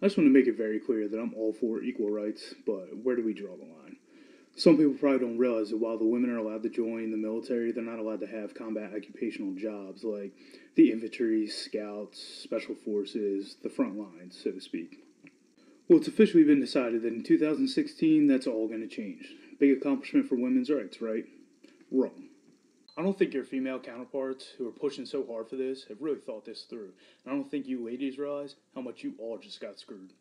I just want to make it very clear that I'm all for equal rights, but where do we draw the line? Some people probably don't realize that while the women are allowed to join the military, they're not allowed to have combat occupational jobs like the infantry, scouts, special forces, the front lines, so to speak. Well, it's officially been decided that in 2016, that's all going to change. Big accomplishment for women's rights, right? Wrong. I don't think your female counterparts who are pushing so hard for this have really thought this through. And I don't think you ladies realize how much you all just got screwed.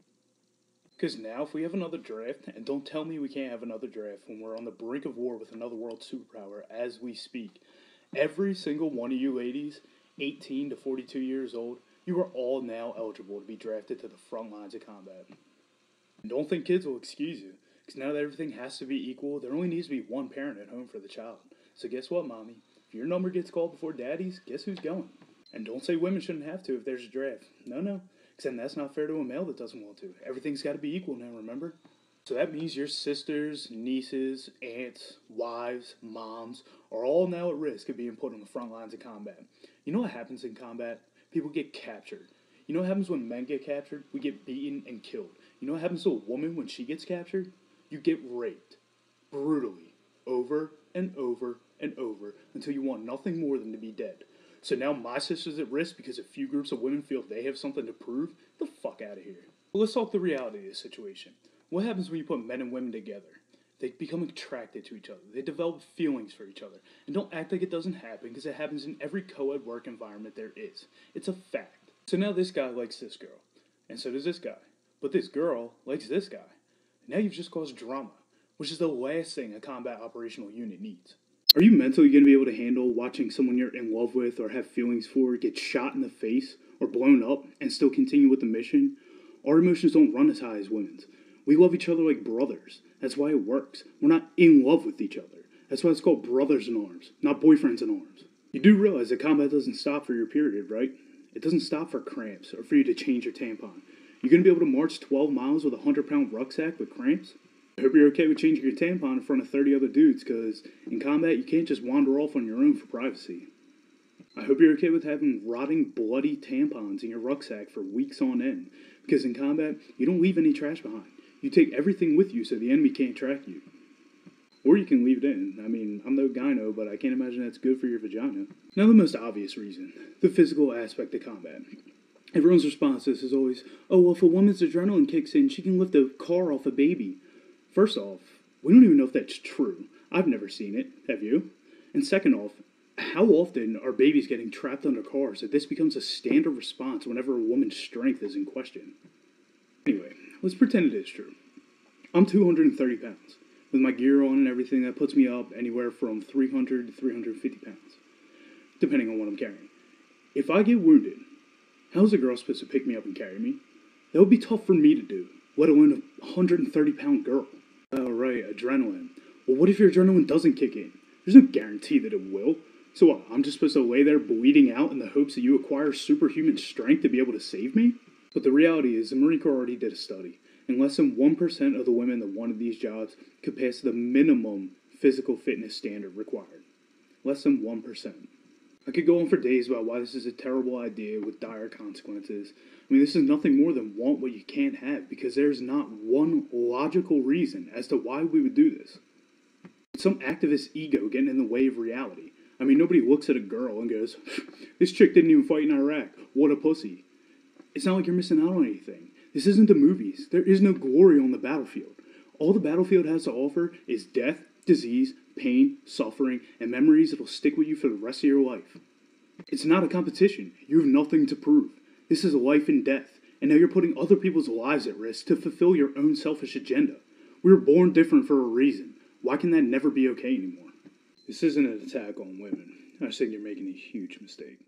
Because now, if we have another draft, and don't tell me we can't have another draft when we're on the brink of war with another world superpower as we speak, every single one of you ladies, 18 to 42 years old, you are all now eligible to be drafted to the front lines of combat. And don't think kids will excuse you, because now that everything has to be equal, there only needs to be one parent at home for the child. So guess what, Mommy? If your number gets called before Daddy's, guess who's going? And don't say women shouldn't have to if there's a draft. No, because then that's not fair to a male that doesn't want to. Everything's got to be equal now, remember? So that means your sisters, nieces, aunts, wives, moms are all now at risk of being put on the front lines of combat. You know what happens in combat? People get captured. You know what happens when men get captured? We get beaten and killed. You know what happens to a woman when she gets captured? You get raped. Brutally. Over and over and over until you want nothing more than to be dead. So now my sister's at risk because a few groups of women feel they have something to prove? Get the fuck out of here. But let's talk the reality of this situation. What happens when you put men and women together? They become attracted to each other. They develop feelings for each other. And don't act like it doesn't happen, because it happens in every co-ed work environment there is. It's a fact. So now this guy likes this girl. And so does this guy. But this girl likes this guy. Now you've just caused drama, which is the last thing a combat operational unit needs. Are you mentally going to be able to handle watching someone you're in love with or have feelings for get shot in the face or blown up and still continue with the mission? Our emotions don't run as high as women's. We love each other like brothers. That's why it works. We're not in love with each other. That's why it's called brothers in arms, not boyfriends in arms. You do realize that combat doesn't stop for your period, right? It doesn't stop for cramps or for you to change your tampon. You're going to be able to march 12 miles with a 100-pound rucksack with cramps? I hope you're okay with changing your tampon in front of 30 other dudes, because in combat you can't just wander off on your own for privacy. I hope you're okay with having rotting, bloody tampons in your rucksack for weeks on end, because in combat you don't leave any trash behind. You take everything with you so the enemy can't track you. Or you can leave it in. I mean, I'm no gyno, but I can't imagine that's good for your vagina. Now the most obvious reason, the physical aspect of combat. Everyone's response to this is always, oh, well, if a woman's adrenaline kicks in, she can lift a car off a baby. First off, we don't even know if that's true. I've never seen it. Have you? And second off, how often are babies getting trapped under cars that this becomes a standard response whenever a woman's strength is in question? Anyway, let's pretend it is true. I'm 230 pounds. With my gear on and everything, that puts me up anywhere from 300 to 350 pounds, depending on what I'm carrying. If I get wounded, how's a girl supposed to pick me up and carry me? That would be tough for me to do, let alone a 130-pound girl. Oh, right, adrenaline. Well, what if your adrenaline doesn't kick in? There's no guarantee that it will. So what, I'm just supposed to lay there bleeding out in the hopes that you acquire superhuman strength to be able to save me? But the reality is, the Marine Corps already did a study, and less than 1% of the women that wanted these jobs could pass the minimum physical fitness standard required. Less than 1%. I could go on for days about why this is a terrible idea with dire consequences. I mean, this is nothing more than want what you can't have, because there's not one logical reason as to why we would do this. It's some activist ego getting in the way of reality. I mean, nobody looks at a girl and goes, this chick didn't even fight in Iraq. What a pussy. It's not like you're missing out on anything. This isn't the movies. There is no glory on the battlefield. All the battlefield has to offer is death, disease, pain, suffering, and memories that'll stick with you for the rest of your life. It's not a competition. You have nothing to prove. This is life and death, and now you're putting other people's lives at risk to fulfill your own selfish agenda. We were born different for a reason. Why can that never be okay anymore? This isn't an attack on women. I just think you're making a huge mistake.